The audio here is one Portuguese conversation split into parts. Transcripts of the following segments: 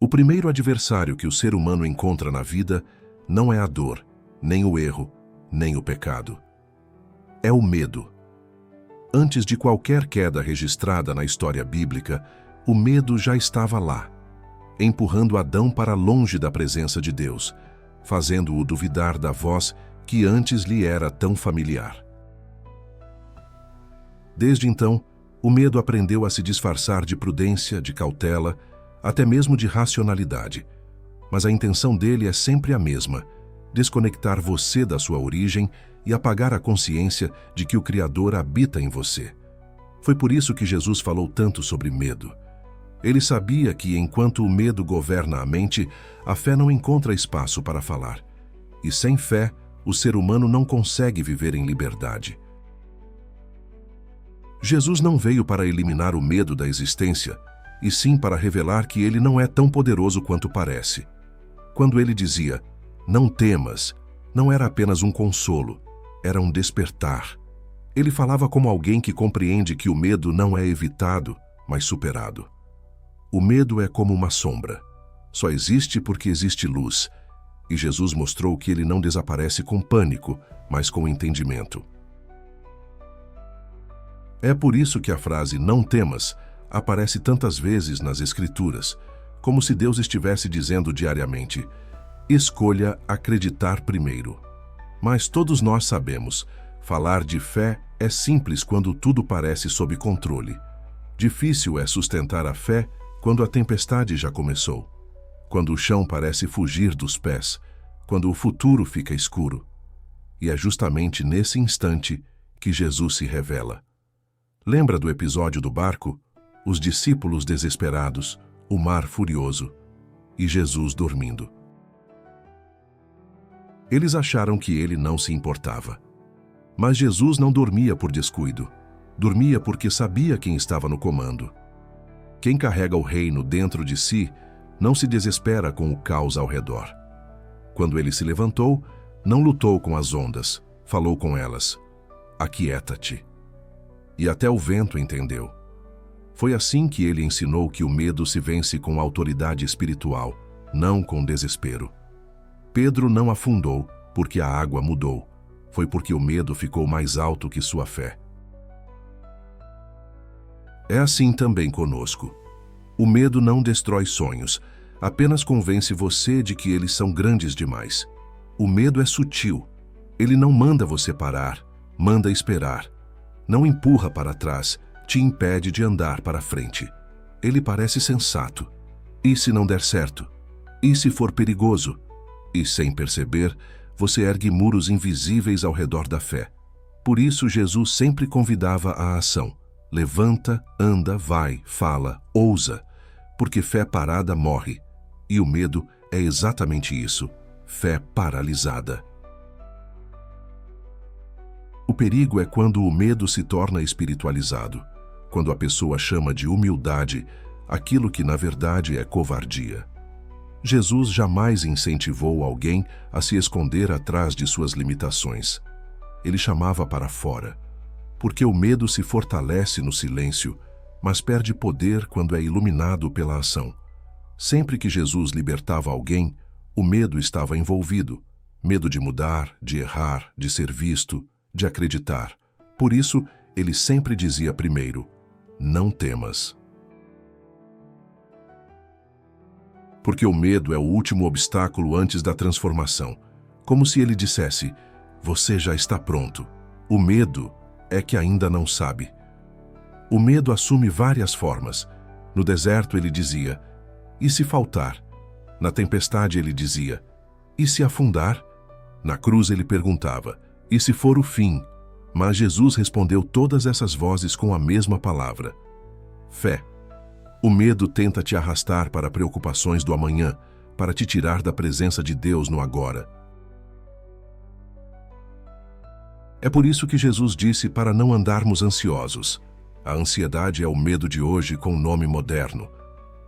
O primeiro adversário que o ser humano encontra na vida não é a dor, nem o erro, nem o pecado. É o medo. Antes de qualquer queda registrada na história bíblica, o medo já estava lá, empurrando Adão para longe da presença de Deus, fazendo-o duvidar da voz que antes lhe era tão familiar. Desde então, o medo aprendeu a se disfarçar de prudência, de cautela, até mesmo de racionalidade. Mas a intenção dele é sempre a mesma: desconectar você da sua origem e apagar a consciência de que o Criador habita em você. Foi por isso que Jesus falou tanto sobre medo. Ele sabia que, enquanto o medo governa a mente, a fé não encontra espaço para falar. E sem fé, o ser humano não consegue viver em liberdade. Jesus não veio para eliminar o medo da existência, e sim para revelar que ele não é tão poderoso quanto parece. Quando ele dizia, "Não temas", não era apenas um consolo, era um despertar. Ele falava como alguém que compreende que o medo não é evitado, mas superado. O medo é como uma sombra. Só existe porque existe luz. E Jesus mostrou que ele não desaparece com pânico, mas com entendimento. É por isso que a frase "não temas" aparece tantas vezes nas Escrituras, como se Deus estivesse dizendo diariamente: escolha acreditar primeiro. Mas todos nós sabemos, falar de fé é simples quando tudo parece sob controle. Difícil é sustentar a fé quando a tempestade já começou, quando o chão parece fugir dos pés, quando o futuro fica escuro. E é justamente nesse instante que Jesus se revela. Lembra do episódio do barco? Os discípulos desesperados, o mar furioso e Jesus dormindo. Eles acharam que ele não se importava. Mas Jesus não dormia por descuido. Dormia porque sabia quem estava no comando. Quem carrega o reino dentro de si não se desespera com o caos ao redor. Quando ele se levantou, não lutou com as ondas, falou com elas: "Aquieta-te." E até o vento entendeu. Foi assim que ele ensinou que o medo se vence com autoridade espiritual, não com desespero. Pedro não afundou porque a água mudou. Foi porque o medo ficou mais alto que sua fé. É assim também conosco. O medo não destrói sonhos, apenas convence você de que eles são grandes demais. O medo é sutil. Ele não manda você parar, manda esperar. Não empurra para trás, te impede de andar para frente. Ele parece sensato. E se não der certo? E se for perigoso? E sem perceber, você ergue muros invisíveis ao redor da fé. Por isso Jesus sempre convidava à ação. Levanta, anda, vai, fala, ousa. Porque fé parada morre. E o medo é exatamente isso, fé paralisada. O perigo é quando o medo se torna espiritualizado, quando a pessoa chama de humildade aquilo que na verdade é covardia. Jesus jamais incentivou alguém a se esconder atrás de suas limitações. Ele chamava para fora, porque o medo se fortalece no silêncio, mas perde poder quando é iluminado pela ação. Sempre que Jesus libertava alguém, o medo estava envolvido. Medo de mudar, de errar, de ser visto, de acreditar. Por isso, ele sempre dizia primeiro: "Não temas." Porque o medo é o último obstáculo antes da transformação. Como se ele dissesse: "Você já está pronto." O medo é que ainda não sabe. O medo assume várias formas. No deserto ele dizia: "E se faltar?" Na tempestade ele dizia: "E se afundar?" Na cruz ele perguntava: "E se for o fim?" Mas Jesus respondeu todas essas vozes com a mesma palavra: fé. O medo tenta te arrastar para preocupações do amanhã, para te tirar da presença de Deus no agora. É por isso que Jesus disse para não andarmos ansiosos. A ansiedade é o medo de hoje com nome moderno.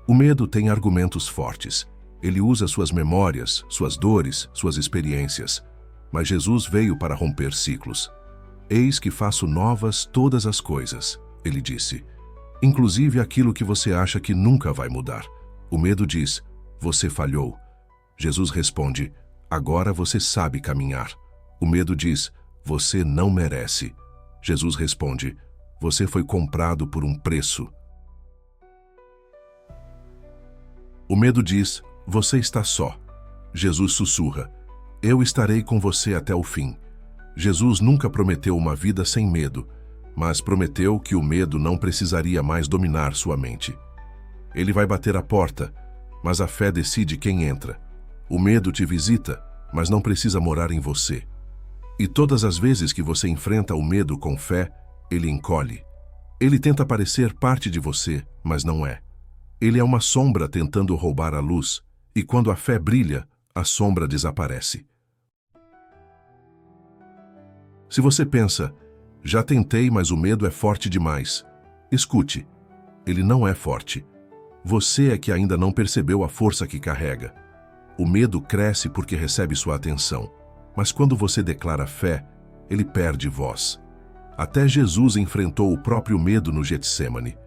O medo tem argumentos fortes. Ele usa suas memórias, suas dores, suas experiências. Mas Jesus veio para romper ciclos. "Eis que faço novas todas as coisas", ele disse. Inclusive aquilo que você acha que nunca vai mudar. O medo diz: você falhou. Jesus responde, agora você sabe caminhar. O medo diz, você não merece. Jesus responde, você foi comprado por um preço. O medo diz, você está só. Jesus sussurra, eu estarei com você até o fim. Jesus nunca prometeu uma vida sem medo, mas prometeu que o medo não precisaria mais dominar sua mente. Ele vai bater a porta, mas a fé decide quem entra. O medo te visita, mas não precisa morar em você. E todas as vezes que você enfrenta o medo com fé, ele encolhe. Ele tenta parecer parte de você, mas não é. Ele é uma sombra tentando roubar a luz, e quando a fé brilha, a sombra desaparece. Se você pensa, já tentei, mas o medo é forte demais, escute, ele não é forte. Você é que ainda não percebeu a força que carrega. O medo cresce porque recebe sua atenção, mas quando você declara fé, ele perde voz. Até Jesus enfrentou o próprio medo no Getsêmani.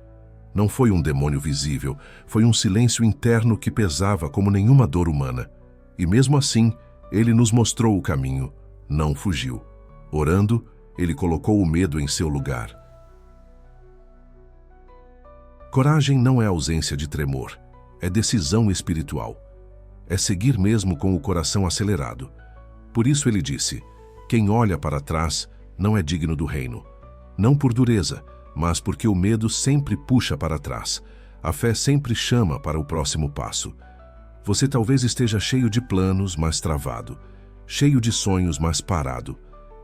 Não foi um demônio visível, foi um silêncio interno que pesava como nenhuma dor humana. E mesmo assim, ele nos mostrou o caminho, não fugiu. Orando, ele colocou o medo em seu lugar. Coragem não é ausência de tremor, é decisão espiritual. É seguir mesmo com o coração acelerado. Por isso ele disse, quem olha para trás não é digno do reino. Não por dureza, mas porque o medo sempre puxa para trás. A fé sempre chama para o próximo passo. Você talvez esteja cheio de planos, mas travado. Cheio de sonhos, mas parado.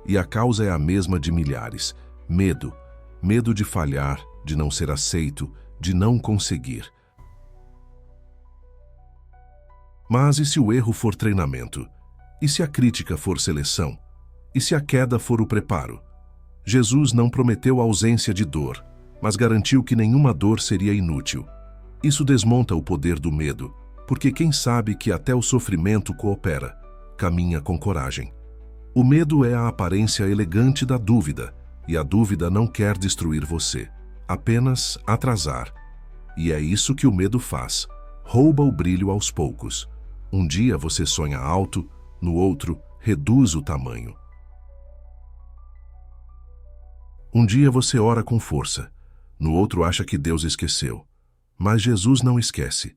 E a causa é a mesma de milhares. Medo. Medo de falhar, de não ser aceito, de não conseguir. Mas e se o erro for treinamento? E se a crítica for seleção? E se a queda for o preparo? Jesus não prometeu a ausência de dor, mas garantiu que nenhuma dor seria inútil. Isso desmonta o poder do medo, porque quem sabe que até o sofrimento coopera, caminha com coragem. O medo é a aparência elegante da dúvida, e a dúvida não quer destruir você, apenas atrasar. E é isso que o medo faz, rouba o brilho aos poucos. Um dia você sonha alto, no outro, reduz o tamanho. Um dia você ora com força, no outro acha que Deus esqueceu. Mas Jesus não esquece.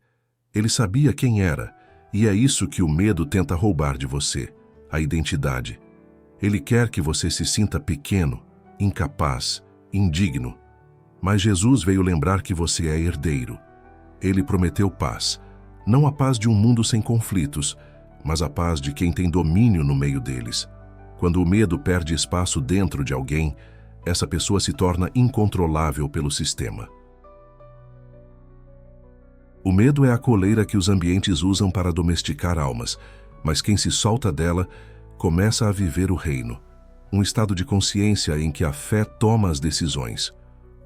Ele sabia quem era, e é isso que o medo tenta roubar de você, a identidade. Ele quer que você se sinta pequeno, incapaz, indigno. Mas Jesus veio lembrar que você é herdeiro. Ele prometeu paz, não a paz de um mundo sem conflitos, mas a paz de quem tem domínio no meio deles. Quando o medo perde espaço dentro de alguém, essa pessoa se torna incontrolável pelo sistema. O medo é a coleira que os ambientes usam para domesticar almas, mas quem se solta dela começa a viver o reino, um estado de consciência em que a fé toma as decisões.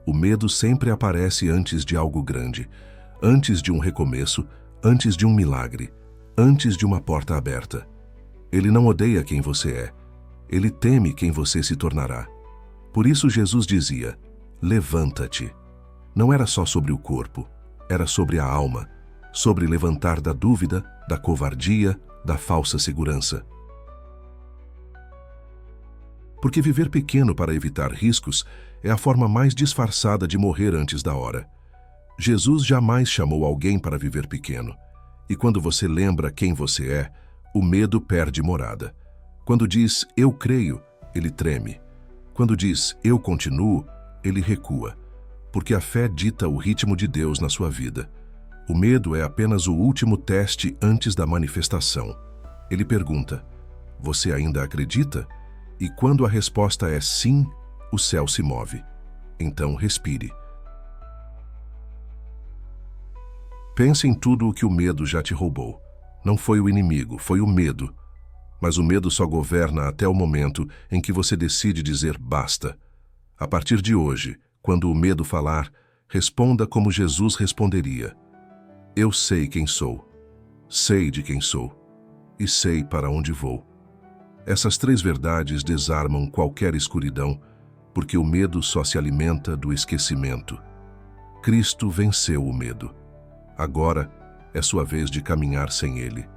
O medo sempre aparece antes de algo grande, antes de um recomeço, antes de um milagre, antes de uma porta aberta. Ele não odeia quem você é, ele teme quem você se tornará. Por isso Jesus dizia, levanta-te. Não era só sobre o corpo, era sobre a alma, sobre levantar da dúvida, da covardia, da falsa segurança. Porque viver pequeno para evitar riscos é a forma mais disfarçada de morrer antes da hora. Jesus jamais chamou alguém para viver pequeno. E quando você lembra quem você é, o medo perde morada. Quando diz, eu creio, ele treme. Quando diz, eu continuo, ele recua. Porque a fé dita o ritmo de Deus na sua vida. O medo é apenas o último teste antes da manifestação. Ele pergunta, você ainda acredita? E quando a resposta é sim, o céu se move. Então respire. Pense em tudo o que o medo já te roubou. Não foi o inimigo, foi o medo. Mas o medo só governa até o momento em que você decide dizer basta. A partir de hoje, quando o medo falar, responda como Jesus responderia. Eu sei quem sou, sei de quem sou e sei para onde vou. Essas três verdades desarmam qualquer escuridão, porque o medo só se alimenta do esquecimento. Cristo venceu o medo. Agora, é sua vez de caminhar sem ele.